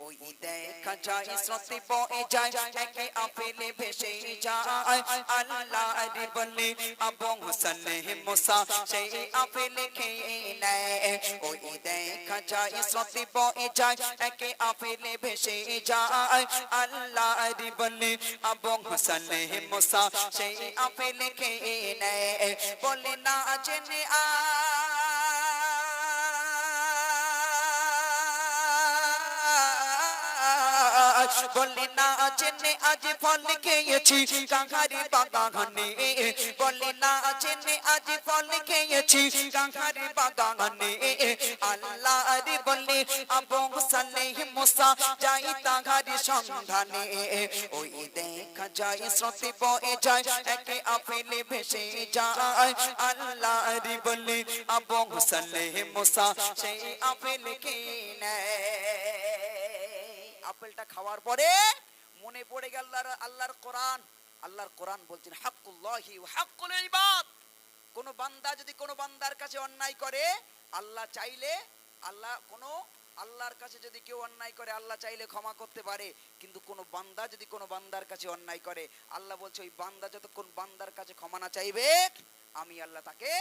ওই দেখা যায় স্রোতে বয়ে যায় একে আপেলে ভেসে যায় আল্লাহর বলে আবু সালেহ মুসা সেই আপেলে খেয়ে নেয় ওই দেখা যায় স্রোতে বয়ে যায় একে আপেলে ভেসে যায় আল্লাহর বলে আবু সালেহ মুসা সেই আপেলে খেয়ে নেয় বলে না জেনে বলে না জেনে আজ ফল খেয়েছি কাঙ্গারি বাগানে বলে না জেনে আজ ফল খেয়েছি কাঙ্গারি বাগানে আল্লাহর বলে আবু সালেহ মুসা যাই তাহারি সন্ধানে ওই দেখা যায় স্রোতে বয়ে যায় একে আপেলে ভেসে যায় আল্লাহর বলে আবু সালেহ মুসা সেই আপেল খেয়ে নেয় আপেলটা খাওয়ার পরে মনে পড়ে গেল আল্লাহর কোরআন বলছেন হাক্কুল্লাহি ওয়া হাক্কুল ইবাদ কোন বান্দা যদি কোন বান্দার কাছে অন্যায় করে আল্লাহ চাইলে আল্লাহর কাছে যদি কেউ অন্যায় করে আল্লাহ চাইলে ক্ষমা করতে পারে কিন্তু কোন বান্দা যদি কোন বান্দার কাছে অন্যায় করে আল্লাহ বলছে ওই বান্দা যতক্ষণ বান্দার কাছে ক্ষমা না চাইবে আমি আল্লাহ তাকে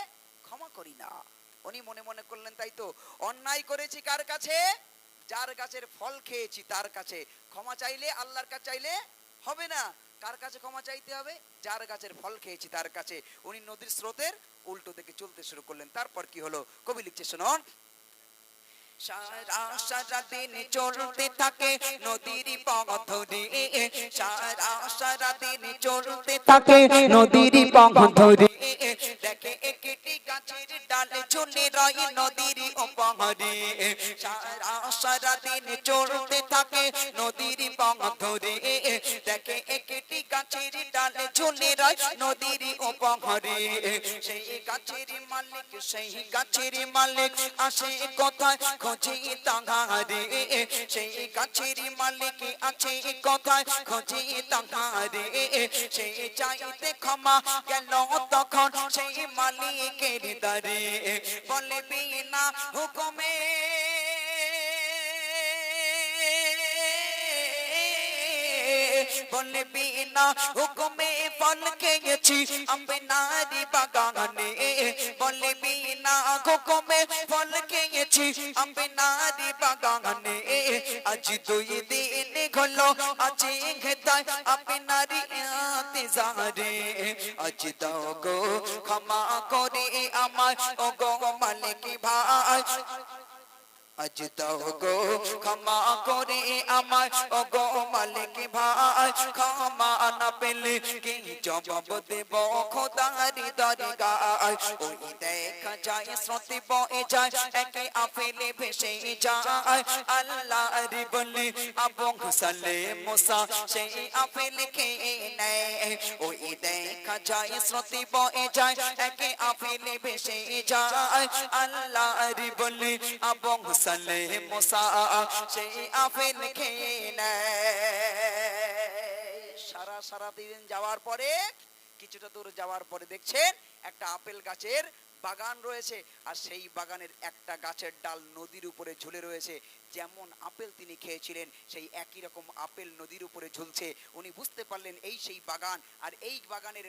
ক্ষমা করি না উনি মনে মনে করলেন তাই তো অন্যায় করেছি কার কাছে যার গাছের ফল খেয়েছি তার কাছে ক্ষমা চাইলে আল্লাহর কাছে চাইলে হবে না কার কাছে ক্ষমা চাইতে হবে যার গাছের ফল খেয়েছি তার কাছে উনি নদীর স্রোতের উল্টো দিকে চলতে শুরু করলেন তারপর কি হলো কবি লিখছে শুনুন সারা দিন চলতে থাকে নদীর পথ ধরে সারা দিন চলতে থাকে নদীর পথ ধরে দেখে একটি গাছের ডাল ঝুলে রয় নদীর উপরে সারা দিন চলতে থাকে নদীর পথ ধরে দেখে একটি গাছের ডাল ঝুলে রয় নদীর উপরে সেই গাছের মালিক আসে কোথায় খোঁজে তাহারে সেই গাছের মালিক আছে কোথায় খোঁজে তাহারে সেই চাইতে ক্ষমা গেল তখন সেই মালিকের দ্বারে বলে বিনা হুকুমে বলে বিনা হুকুমে ফল খেয়েছি আপনার বাগানে বলে বিনা হুকুমে ফল খেয়েছি আপনার বাগানে আজ 2 দিন হলো আছে খেতায় আপনার ইন্তজারে আজ দাও গো ক্ষমা করে আমার ও গো মালিক ভাই আজ দাও গো ক্ষমা করে আমার ও গো মালিক ভাই ক্ষমা না পেলে কি জবাব দেব খোদার দরগায় ওই দেখা যায় স্রোতে বয়ে যায় একে আপেলে ভেসে যায় আল্লাহর বলে আবু সালেহ মুসা সেই আপেল খেয়ে নেয় ওই দেখা যায় স্রোতে বয়ে যায় একে আপেলে ভেসে যায় আল্লাহর বলে আবু সালেহ মুসা সেই আপেল খেয়ে নেয় সারা দিন যাওয়ার পরে কিছুটা দূর যাওয়ার পরে দেখছেন একটা আপেল গাছের বাগান রয়েছে আর সেই বাগানের একটা গাছের ডাল নদীর উপরে ঝুলে রয়েছে যেমন আপেল তিনি খেয়েছিলেন সেই একই রকম আপেল নদীর উপরে ঝুলছে উনি বুঝতে পারলেন এই সেই বাগান আর এই বাগানের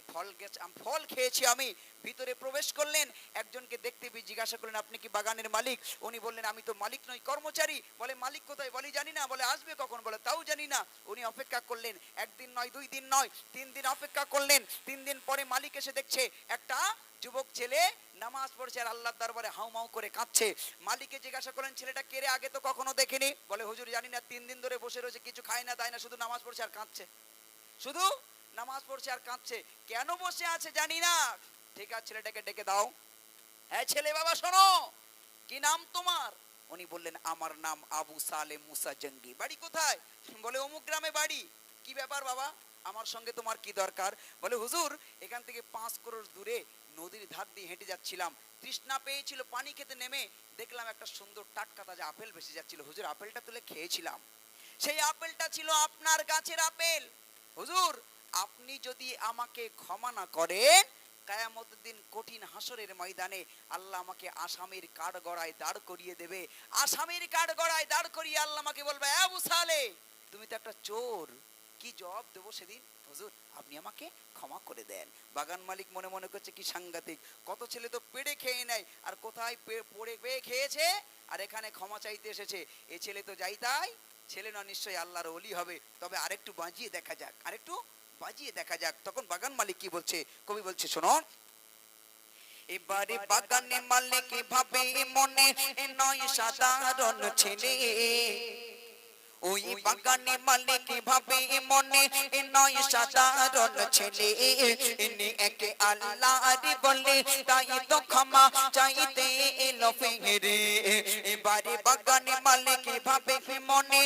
ফল খেয়েছি আমি ভিতরে প্রবেশ করলেন একজনকে দেখতে পেয়ে জিজ্ঞাসা করলেন আপনি কি বাগানের মালিক উনি বললেন আমি তো মালিক নই কর্মচারী বলে মালিক কোথায় বলি জানি না বলে আসবে কখন বলে তাও জানি না উনি অপেক্ষা করলেন 1 দিন নয় 2 দিন নয় 3 দিন অপেক্ষা করলেন 3 দিন পরে মালিক এসে দেখছে একটা যুবক ছেলে নামাজ পড়ছে আর আল্লাহর দরবারে হাউমাউ করে কাঁদছে মালিককে জিজ্ঞাসা করলেন ছেলেটা কে রে আগে তো কখনো দেখিনি বলে হুজুর জানি না 3 দিন ধরে বসে রয়েছে কিছু খায় না তাই না শুধু নামাজ পড়ছে আর কাঁদছে শুধু নামাজ পড়ছে আর কাঁদছে কেন বসে আছে জানি না ঠিক আছে ছেলেটাকে ডেকে দাও হ্যাঁ ছেলে বাবা শোনো কি নাম তোমার উনি বললেন আমার নাম আবু সালেহ মুসা জঙ্গি বাড়ি কোথায় বলে অমুক গ্রামে বাড়ি কি ব্যাপার বাবা আমার সঙ্গে তোমার কি দরকার বলে হুজুর এখান থেকে 5 ক্রোশ দূরে নদীর ধার দিয়ে হেঁটে যাচ্ছিলাম তৃষ্ণা পেয়েছিল পানি খেতে নেমে দেখলাম একটা সুন্দর টাটকা তাজা আপেল ভেসে যাচ্ছিল হুজুর আপেলটা তুলে খেয়েছিলাম সেই আপেলটা ছিল আপনার গাছের আপেল হুজুর আপনি যদি আমাকে ক্ষমা না করেন কিয়ামতের দিন কঠিন হাসরের ময়দানে আল্লাহ আমাকে আসামির কাঠগড়ায় দাঁড় করিয়ে দেবে আসামির কাঠগড়ায় দাঁড় করিয়ে আল্লাহ আমাকে বলবে আবু সালেহ তো একটা চোর, কি জবাব দেবো সেদিন? হুজুর আপনি আমাকে ক্ষমা করে দেন। বাগান মালিক মনে মনে করছে কি সাংঘাতিক, কত ছেলে তো পেড়ে খেয়ে নেয়, আর কোথায় পড়ে পেয়ে খেয়েছে, আর এখানে ক্ষমা চাইতে এসেছে। এ ছেলে তো যাই তাই ছেলে না, নিশ্চয়ই আল্লাহর ওলি হবে। তবে আরেকটু বাজিয়ে দেখা যাক, আরেকটু বাজিয়ে দেখা যাক। তখন বাগান মালিক কি বলছে, কবি বলছে শোনো, এবারে বাগানে মালিক ভাবে মনে নয় সাধারণ ছেলে, ওই বাগানে মালিক ভাবে মনে নয় সাধারণ ছেলে, ইনি একে আল্লাহর বলে তাই তো ক্ষমা চাইতে এলো ফিরে। এবারে বাগানে মালিক ভাবে মনে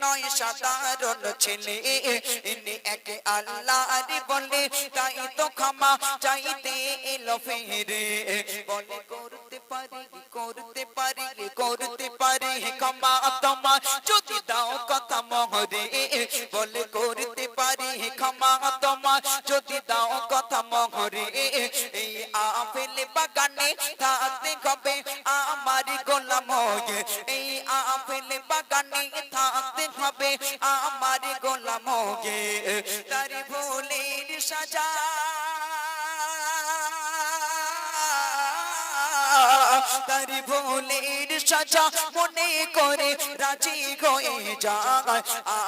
নয় সাধারণ ছেলে, ইনি একে আল্লাহর বলে তাই তো ক্ষমা চাইতে এলো ফিরে। বলে করতে পারি করতে পারি করতে পারি ক্ষমা তোমার যদি দাও কথা মহরে, বলে করতে পারি ক্ষমা তোমার যদি দাও কথা মহরে। এই আপেল বাগানে থাকতে হবে আমার গোলাম হয়ে, এই আপেল বাগানে থাকতে হবে আমার গোলাম হয়ে। তার ভুলের সাজা তার ভুলের সাজা মনে করে রাজি হয়ে যায়,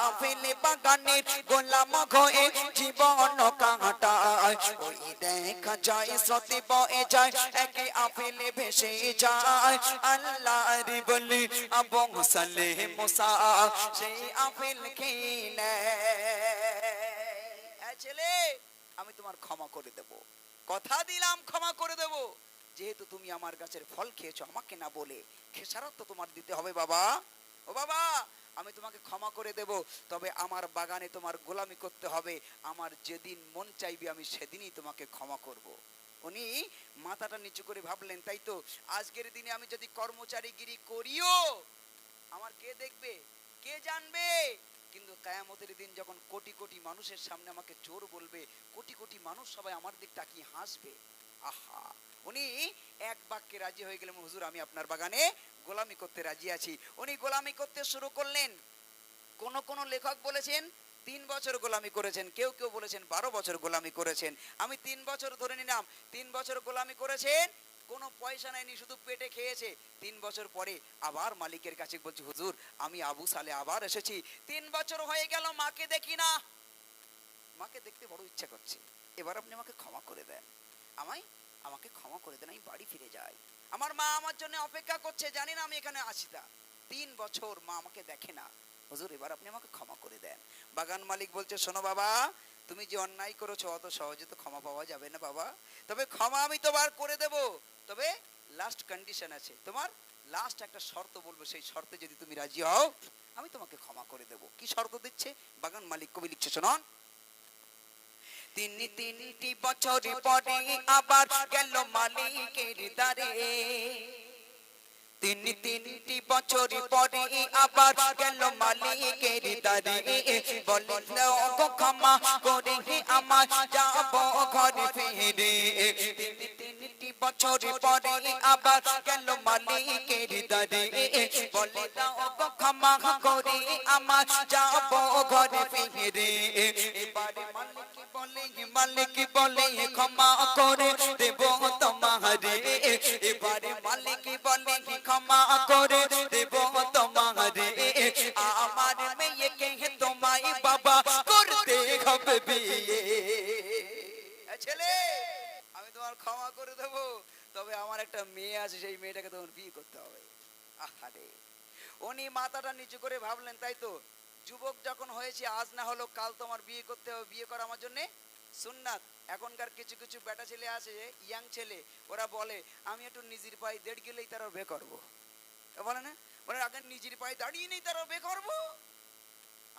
আপেল বাগানের গোলাম হয়ে জীবন কাটায়। ওই দেখা যায় স্রোতে বয়ে যায় একে আপেলে ভেসে যায়, আল্লাহর বলি আবু সালেহ মুসা সেই আপেল খেয়ে নেয়। ছেলে আমি তোমার ক্ষমা করে দেব, কথা দিলাম ক্ষমা করে দেব, যেহেতু তুমি আমার গাছের ফল খেয়েছো আমাকে না বলে, খেসারত তো তোমার দিতে হবে বাবা। ও বাবা আমি তোমাকে ক্ষমা করে দেব, তবে আমার বাগানে তোমার গোলামি করতে হবে, আমার যেদিন মন চাইবে আমি সেদিনই তোমাকে ক্ষমা করব। উনি মাথাটা নিচু করে ভাবলেন, তাই তো আজকের দিনে আমি যদি কর্মচারীগিরি করিও আমার কে দেখবে, কে জানবে, কিন্তু কিয়ামতের দিন যখন কোটি কোটি মানুষের সামনে আমাকে চোর বলবে, কোটি কোটি মানুষ সবাই আমার দিক তাকিয়ে হাসবে। আহা, উনি এক বাক্যে রাজি হয়ে গেলেন, হুজুর আমি আপনার বাগানে গোলামি করতে রাজি আছি। উনি গোলামি করতে শুরু করলেন। কোন কোন লেখক বলেছেন 3 বছর গোলামি করেছেন, কেউ কেউ বলেছেন 12 বছর গোলামি করেছেন। আমি 3 বছর ধরে নিলাম, 3 বছর গোলামি করেছেন, কোনো পয়সা নেয়নি, শুধু পেটে খেয়েছে। 3 বছর পরে আবার মালিকের কাছে বলছি, হুজুর আমি আবু সালে আবার এসেছি, 3 বছর হয়ে গেল মাকে দেখি না, মাকে দেখতে বড় ইচ্ছা করছে, এবার আপনি আমাকে ক্ষমা করে দেন, আমাকে ক্ষমা করে দেন, আমি বাড়ি ফিরে যাই। আমার মা আমার জন্য অপেক্ষা করছে, জানি না আমি এখানে আসি তা। 3 বছর মা আমাকে দেখে না, হুজুর এবার আপনি আমাকে ক্ষমা করে দেন। বাগান মালিক বলছে, শোনো বাবা তুমি যে অন্যায় করেছো অত সহজে তো ক্ষমা পাওয়া যাবে না বাবা, তবে ক্ষমা আমি তোমার করে দেব, তবে লাস্ট কন্ডিশন আছে, তোমার লাস্ট একটা শর্ত বলবো, সেই শর্তে যদি তুমি রাজি হও আমি তোমাকে ক্ষমা করে দেব। কি শর্ত দিচ্ছে বাগান মালিক, কবি লিখছে শোনান। 3 বছর পরে আবার গেল মালিকের দ্বারে, 3 বছর পরে আবার গেল মালিকের দ্বারে, বলল গো ক্ষমা করে আমার যাব ঘরে ফিরে। 3 বছর পরে আবার গেল মালিকের দ্বারে, বলে দাও গো ক্ষমা করে আমার যাব ঘরে ফিরে। এবারে মালিক বলে ক্ষমা করে দেব তোমারে, এবারে মালিক বলে ক্ষমা করে দেব তোমারে, আমার মেয়েকে তোমায় বাবা করতে হবে বিয়ে। ছেলে আমি তোমার ক্ষমা করে দেব, তবে আমার একটা মেয়ে আছে, সেই মেয়েটাকে তোমার বিয়ে করতে হবে। আহারে, উনি মাথাটা নিচু করে ভাবলেন, তাই তো যুবক যখন হয়েছে আজ না হলো কাল তোমার বিয়ে করতে হবে, বিয়ে করা আমার জন্য সুন্নাত। এখনকার কিছু কিছু বেটা ছেলে আছে, ইয়াং ছেলে, ওরা বলে আমি একটু নিজের পায়ে দেড় গেলেই তারা বিয়ে করবো, বলে না, বলে আগে নিজের পায়ে দাঁড়িয়ে নেই তারা বিয়ে করবো।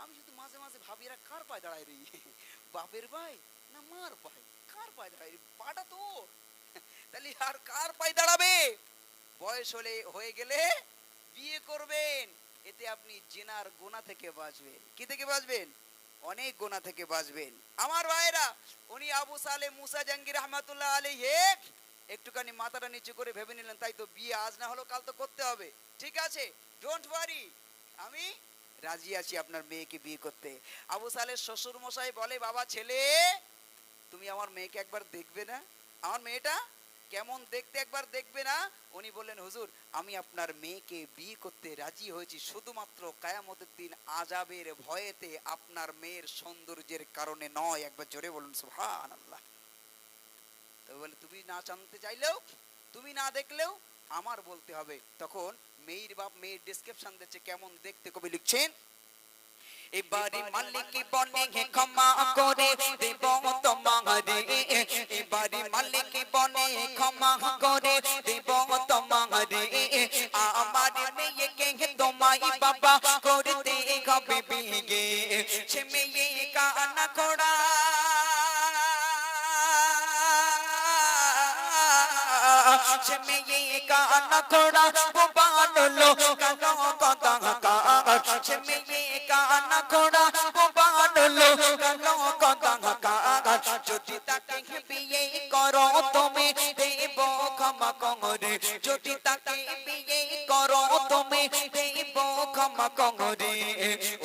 আমি শুধু মাঝে মাঝে ভাবি এরা কার পায়ে দাঁড়ায় রে, বাপের পায়ে না মার পায়ে, কার পায়ে দাঁড়ায়, পাটা তো তাহলে আর কার পায়ে দাঁড়াবে। বয়স হলে হয়ে গেলে বিয়ে করবেন, এতে আপনি জিনার গুনাহ থেকে বাঁচবেন। কি থেকে বাঁচবেন? অনেক গুনাহ থেকে বাঁচবেন। আমার ভাইরা, উনি আবু সালে মুসা জাহাঙ্গীর রহমাতুল্লাহ আলাইহি একটুখানি মাথাটা নিচু করে ভেবে নিলেন, তাই তো বিয়ে আজ না হলো কাল তো করতে হবে, ঠিক আছে, ডোন্ট ওয়ারি, আমি রাজি আছি আপনার মেয়েকে বিয়ে করতে। আবু সালেহ শ্বশুর মশাই বলে, বাবা ছেলে, তুমি আমার মেয়েকে একবার দেখবে না? আমার মেয়েটা কেমন দেখতে একবার দেখবে না? উনি বললেন, হুজুর আমি আপনার মেয়েকে বিয়ে করতে রাজি হয়েছি শুধুমাত্র কিয়ামতের দিন আযাবের ভয়েতে, আপনার মেয়ের সৌন্দর্যের কারণে নয়। একবার জোরে বলুন সুবহানাল্লাহ। তো বলে, তুমি না জানতে চাইলেও, তুমি না দেখলেও আমার বলতে হবে। তখন মেয়ের বাপ মেয়ের ডেসক্রিপশন দিচ্ছে কেমন দেখতে। কবি লিখছেন, এবারে মালিক বনে ক্ষমা করে দেব তোমারে, এবারে মালিক বনে ক্ষমা করে দেব তোমারে, আমার মেয়েকে তোমায় বাবা করতে হবে বিয়ে, সে মেয়ে কানা খোড়া, সে মেয়ে কানা খোড়া বানলো কালো কথা কার, সে মেয়ে কানা খোড়া বানলো কালো কথা কার, যদি তাকে বিয়ে করো তুমি দেব ক্ষমা করে, যদি তাকে বিয়ে করো তুমি দেব ক্ষমা করে।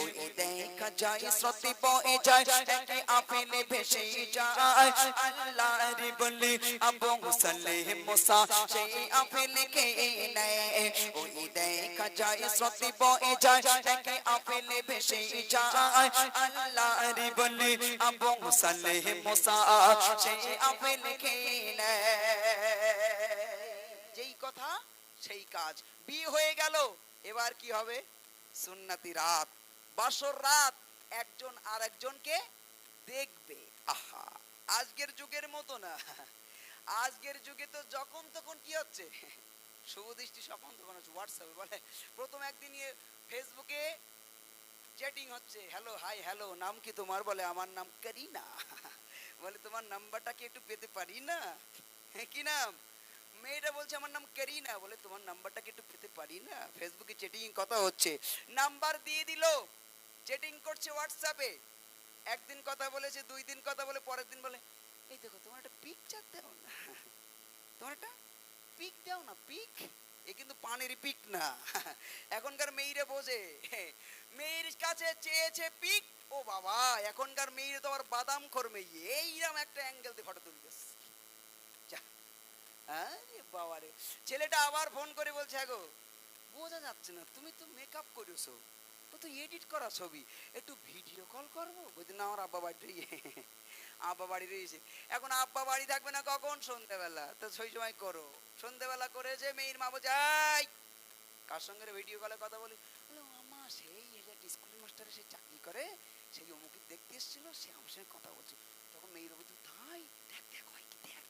ওই দেখা যায় স্রোতে বয়ে যায়, একে আপেলে ভেসে যায়, আল্লাহর বলি আবু সালেহ মুসা সেই আপেল খেয়ে নেয়। ওই দেখা যায় স্রোতে বয়ে যায়, একে আপেলে ভেসে যায়, আল্লাহর বলি আবু সালেহ মুসা সেই আপেল খেয়ে নেয়। যেই কথা সেই কাজ। বিয়ে হয়ে গেল, এবার কি হবে? সুন্নতি রাত, বাসর রাত, একজন আর একজনকে দেখবে। আহা, আজকের যুগের মতো না। আজকের যুগে তো যখন তখন কি হচ্ছে, শুভদৃষ্টি স্বপন তখন হচ্ছে হোয়াটসঅ্যাপে বলে, প্রথম একদিন ফেসবুকে চ্যাটিং হচ্ছে, হ্যালো হাই হ্যালো, নাম কি তোমার? বলে আমার নাম করিনা। বলে তোমার নাম্বারটা কি একটু পেতে পারি না? কি নাম? মেয়েটা বলছে আমার নাম করিনা। বলে তোমার নাম্বারটা কি একটু পেতে পারি না? ফেসবুকে চ্যাটিং কথা হচ্ছে, নাম্বার দিয়ে দিল, চ্যাটিং করছে হোয়াটসঅ্যাপে। একদিন কথা বলেছে, 2 দিন কথা বলে, পরের দিন বলে, এই দেখো তোমার একটা পিকচার দাও না, তোমার একটা পিক দাও না, পিক। এ কিন্তু পানের পিক না। এখনকার মেয়েরা বোঝে, মেয়ের কাছে চেয়েছে পিক। ও বাবা, এখনকার মেয়েরা তো আবার বাদাম খোর মেয়ে, এইরকম একটা অ্যাঙ্গেল দিয়ে ফটো তুলতেছে। আরে বাবা রে, ছেলেটা আবার ফোন করে বলছে, হ্যাঁ গো, বোঝা যাচ্ছে না, তুমি তো মেকআপ করেছো, ও তো এডিট করা ছবি, একটু ভিডিও কল করবো? বলছি না, আমার আব্বা বাড়ি, আব্বা বাড়ি রয়েছে। এখন আব্বা বাড়ি থাকবে না কখন? সন্ধ্যেবেলা। তো সেই সময় করো। সন্ধ্যেবেলা করে যে মেয়ের মা বলছে, কার সঙ্গে ভিডিও কলে কথা বলি? মামা সেই একটা স্কুলের মাস্টারে সে চাকরি করে, সেই অমুকে দেখতে এসেছিল, সে আমার সঙ্গে কথা বলছে। তখন মেয়ের বলছে, তাই? দেখ দেখ হয় কি, দেখ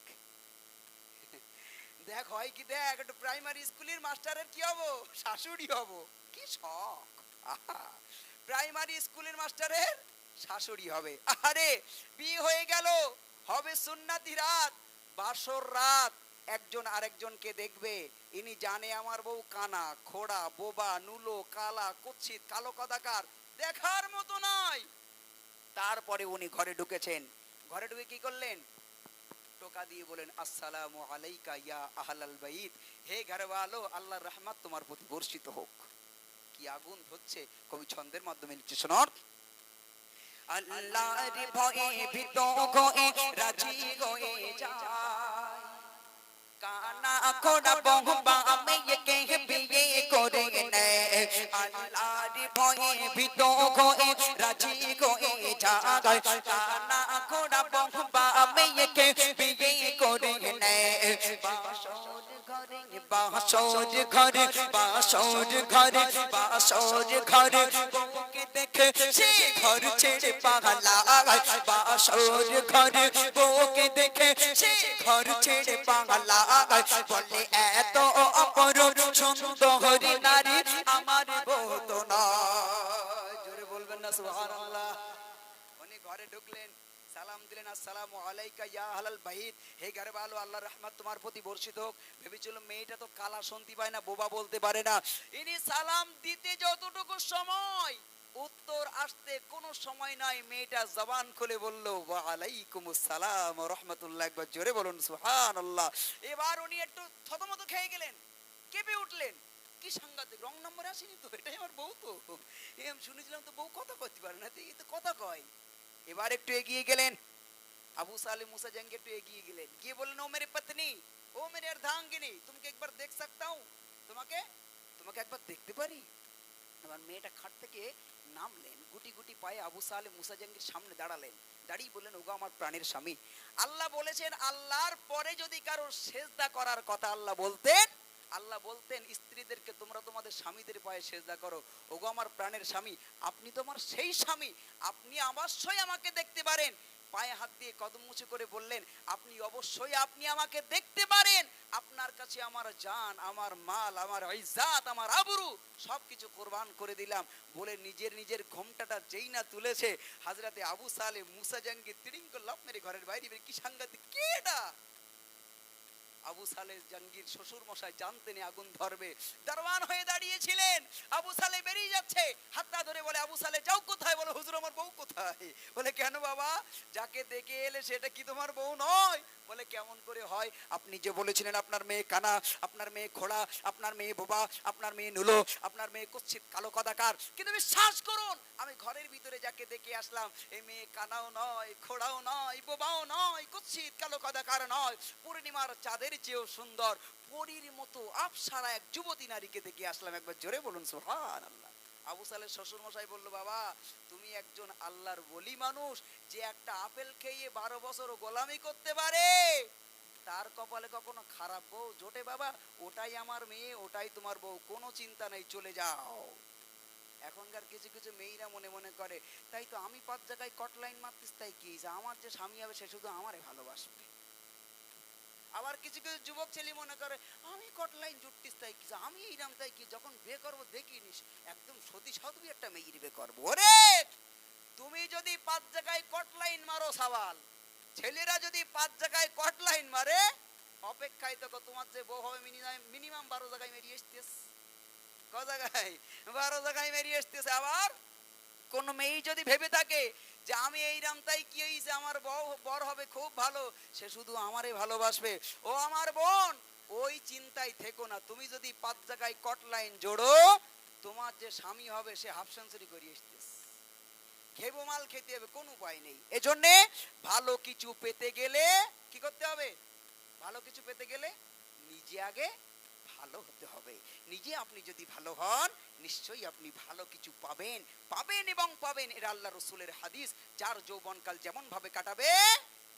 দেখ হয় কি, দেখ একটু প্রাইমারি স্কুলের মাস্টারের কি হবো? শাশুড়ি হবো। কি শখ! প্রাইমারি স্কুলের মাস্টারের শাশুড়ি হবে। আরে বিয়ে হয়ে গেল, হবে সুন্নাতি রাত, বাসর রাত, একজন আরেকজনকে দেখবে। ইনি জানে আমার বউ কানা খোড়া বোবা নুলো কালা কুৎসিত কালো কদাকার, দেখার মতো নয়। তারপরে উনি ঘরে ঢুকেছেন। ঘরে ঢুকে কি করলেন? টোকা দিয়ে বলেন, আসসালামু আলাইকা ইয়া আহলাল বাইত, হে ঘরওয়ালো, আল্লাহর রহমত তোমার প্রতি বর্ষিত হোক। কি আগুন হচ্ছে! কবি ছন্দের মাধ্যমে লিখছে, শোনার, আল্লাহর ভয়ে ভীত হয়ে রাজি হয়ে যায়, কানা খোড়া বহুবা মেয়েকে বিয়ে করে নেয়। আল্লাহর ভয়ে ভীত হয়ে রাজি হয়ে যায়, কানা খোড়া বহুবা মেয়েকে বিয়ে করে নেয়। বাসর ঘরে বাসর ঘরে বাসর ঘরে বউকে দেখে সে ঘর ছেড়ে পাগলা, বাসর ঘরে বউকে দেখে সে ঘর ছেড়ে পাগলা, বলে এত অপরূপ সুন্দরী নারী আমার বউ তো নয়। জোরে বলবেন না সুবহানাল্লাহ। উনি ঘরে ঢুকলেন, সালাম দিলেন, আসসালামু আলাইকা ইয়া আহলাল বাইত, হে ঘরওয়ালো, আল্লাহর রহমত তোমার প্রতি বর্ষিত হোক। ভেবেছিল মেয়েটা তো কালা শুনতে পায় না, বোবা বলতে পারে না। ইনি সালাম দিতে যতটুকু সময়, উত্তর আসতে কোনো সময় নাই, মেয়েটা জবান খুলে বলল, ওয়া আলাইকুমুস সালাম ওয়া রাহমাতুল্লাহ। একবার জোরে বলুন সুবহানাল্লাহ। এবার উনি একটু থতমত খেয়ে গেলেন, কেঁপে উঠলেন। কি সাংঘাতিক, রং নাম্বার আসেনি তো, এটাই আমার বউ তো। আমি শুনেছিলাম তো বউ কথা করতে পারে না, এই তো কথা কয়। এবার একটু এগিয়ে গেলেন, আবু সালে মুসা জঙ্গি একটু এগিয়ে গেলেন, গিয়ে বললেন, ও মেরে পত্নী, ও মেরে अर्धांगिनी, তোমাকে একবার দেখ सकता हूं, তোমাকে তোমাকে একবার দেখতে পারি। এবার মেয়েটা খাট থেকে নামলেন, গুটি গুটি পায়ে আবু সালে মুসা জঙ্গির সামনে দাঁড়ালেন, দাঁড়িয়ে বললেন, ওগো আমার প্রাণের স্বামী, আল্লাহ বলেছেন আল্লাহর পরে যদি কারোর সেজদা করার কথা আল্লাহ বলতেন, আল্লাহ বলতেন স্ত্রীদেরকে তোমরা তোমাদের স্বামীদের পায়ে সেজদা করো। ওগো আমার প্রাণের স্বামী, আপনি তো আমার সেই স্বামী, আপনি অবশ্যই আমাকে দেখতে পারেন। পায়ে হাত দিয়ে কদম মুছে করে বললেন, আপনি অবশ্যই আপনি আমাকে দেখতে পারেন, আপনার কাছে আমার জান, আমার মাল, আমার ইজ্জত, আমার আবরু সবকিছু কোরবান করে দিলাম। বলে নিজের নিজের ঘোমটাটা যেই না তুলেছে, হযরতে আবু সালে মুসা জঙ্গি তিড়িং করে লাফ মেরে ঘরের বাইরে বেরিয়ে, কি সাংঘাতিক, কে এটা? আবু সালে জঙ্গির শ্বশুর মশাই জানতেন আগুন ধরবে, দারওয়ান হয়ে দাঁড়িয়েছিলেন। আবু সালে বেরিয়ে যাচ্ছে, হাতটা ধরে বলে, আবু সালে যাও কোথায়? বলে, হুজুর আমার বউ কোথায়? বলে, কেন বাবা, যাকে দেখে এলে সেটা কি তোমার বউ নয়? বলে, কেমন করে হয়? আপনি যে বলেছিলেন আপনার মেয়ে কানা, আপনার মেয়ে খোড়া, আপনার মেয়ে বোবা, আপনার মেয়ে নুলো, আপনার মেয়ে কুৎসিত কালো কদাকার, কিন্তু বিশ্বাস করুন আমি ঘরের ভিতরে যাকে দেখে আসলাম, এই মেয়ে কানাও নয়, খোড়াও নয়, বোবাও নয়, কুৎসিত কালো কদাকার নয়, পূর্ণিমার চাঁদের চেয়েও সুন্দর, পরীর মতো আফসারা এক যুবতী নারীকে দেখে আসলাম। একবার জোরে বলুন সুবহানাল্লাহ। আবু সালের শ্বশুর মশাই বলল, বাবা তুমি একজন আল্লাহর ওলি মানুষ, যে একটা আপেল খেয়ে 12 বছর গোলামি করতে পারে, তার কপালে কখনো খারাপ বউ জোটে বাবা? ওটাই আমার মেয়ে, ওটাই তোমার বউ, কোনো চিন্তা নেই, চলে যাও। এখনকার কিছু কিছু মেয়েরা মনে মনে করে, তাই তো আমি 5 জায়গায় কট লাইন মারতিস, তাই কি আমার যে স্বামী হবে সে শুধু আমারে ভালোবাসবে। আবার কিছু কিছু যুবক ছেলে মনে করে, আমি কট লাইন জুটতিস, তাই কি আমি এইরাম, তাই কি যখন বিয়ে করবো দেখিনিস একদম সতী সাধবী একটা মেয়ের বিয়ে করবো। ওরে তুমি যদি 5 জায়গায় কট লাইন মারো সওয়াল, ছেলেরা যদি 5 জায়গায় কট লাইন মারে, অপেক্ষায় তো তোমার যে বউ হবে মিনিমাম 12 জায়গায় মেরিয়ে আসতেস। ক জায়গায়? 12 জায়গায় মেরিয়ে আসতেছে। আবার কোন মেয়ে যদি ভেবে থাকে যে আমি এই রামতাই কি হইছে, আমার বর হবে খুব ভালো, সে শুধু আমারে ভালোবাসবে, ও আমার বোন ওই চিন্তায় থেকো না। তুমি যদি 5 জায়গায় কট লাইন জোড়ো, তোমার যে স্বামী হবে সে হাফ সেঞ্চুরি করিয়ে আসতেছে। খেবো মাল খেতে হবে, কোনো উপায় নেই। এজন্যে ভালো কিছু পেতে গেলে কি করতে হবে? ভালো কিছু পেতে গেলে নিজে আগে ভালো হতে হবে। নিজে আপনি যদি ভালো হন, নিশ্চয়ই আপনি ভালো কিছু পাবেন, পাবেন এবং পাবেন। এর আল্লাহ রসুলের হাদিস, যার যৌবনকাল যেমন ভাবে কাটাবে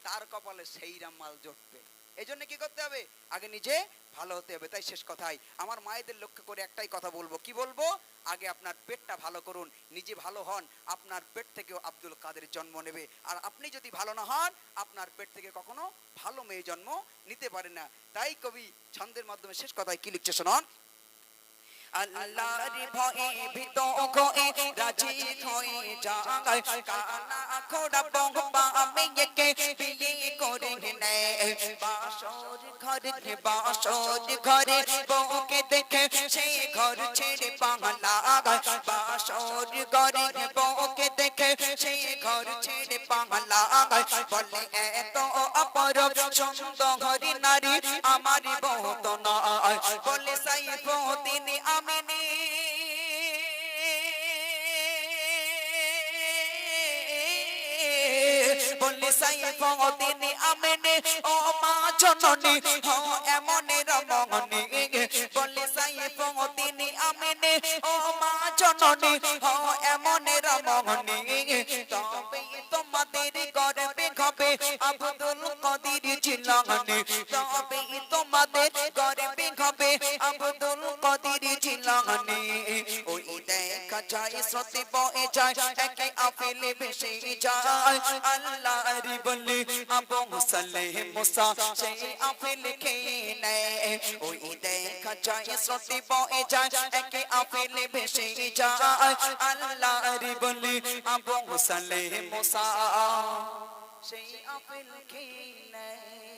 তার কপালে সেই রামাল জুটবে। এই জন্য কি করতে হবে? আগে নিজে ভালো হতে হবে। তাই শেষ কথায় আমার মায়েদের লক্ষ্য করে একটাই কথা বলবো, কি বলবো? আগে আপনার পেটটা ভালো করুন, নিজে ভালো হন, আপনার পেট থেকেও আব্দুল কাদের জন্ম নেবে। আর আপনি যদি ভালো না হন, আপনার পেট থেকে কখনো ভালো মেয়ে জন্ম নিতে পারে না। তাই কবি ছন্দের মাধ্যমে শেষ কথায় কি লিখছে শোনান। আল্লাহর ভয়ে ভীত হয়ে রাজি হয়ে যায়, কানা খোড়া বহবা মেয়েকে বিয়ে করে নেয়। বাসর ঘরে বউকে দেখে সে ঘর ছেড়ে পালা, বাসর ঘরে বউকে দেখে সে ঘর ছেড়ে পালা। বলে এত অপরূপ সুন্দর নারী আমার বউ তো নয়। বলে সাইফুদ্দিন আমিনী, বলে সাইফুদ্দিন আমিনী, ও মা জননী ও এমন রমণী। বলে সাইফুদ্দিন আমিনী, ও মা জননী ও এমন রমণী। তবে তোমাদের গর্বে হবে আব্দুল কাদের জিলানী, তবে তোমাদের গর্বে হবে আব্দুল কাদের জিলানী। ওই দেখা যায় সত্যি বয়ে যায়, একে আফেলে ভেসে যায়। আল্লাহর বলি আবু সালে মুসা সেই আফেল খেয়ে নেয়। ওই দেখা যায় সত্যি বয়ে যায়, একে আফেলে ভেসে যায়। আল্লাহর বলি আবু সালে মুসা সেই আপেল খেয়ে নেয়।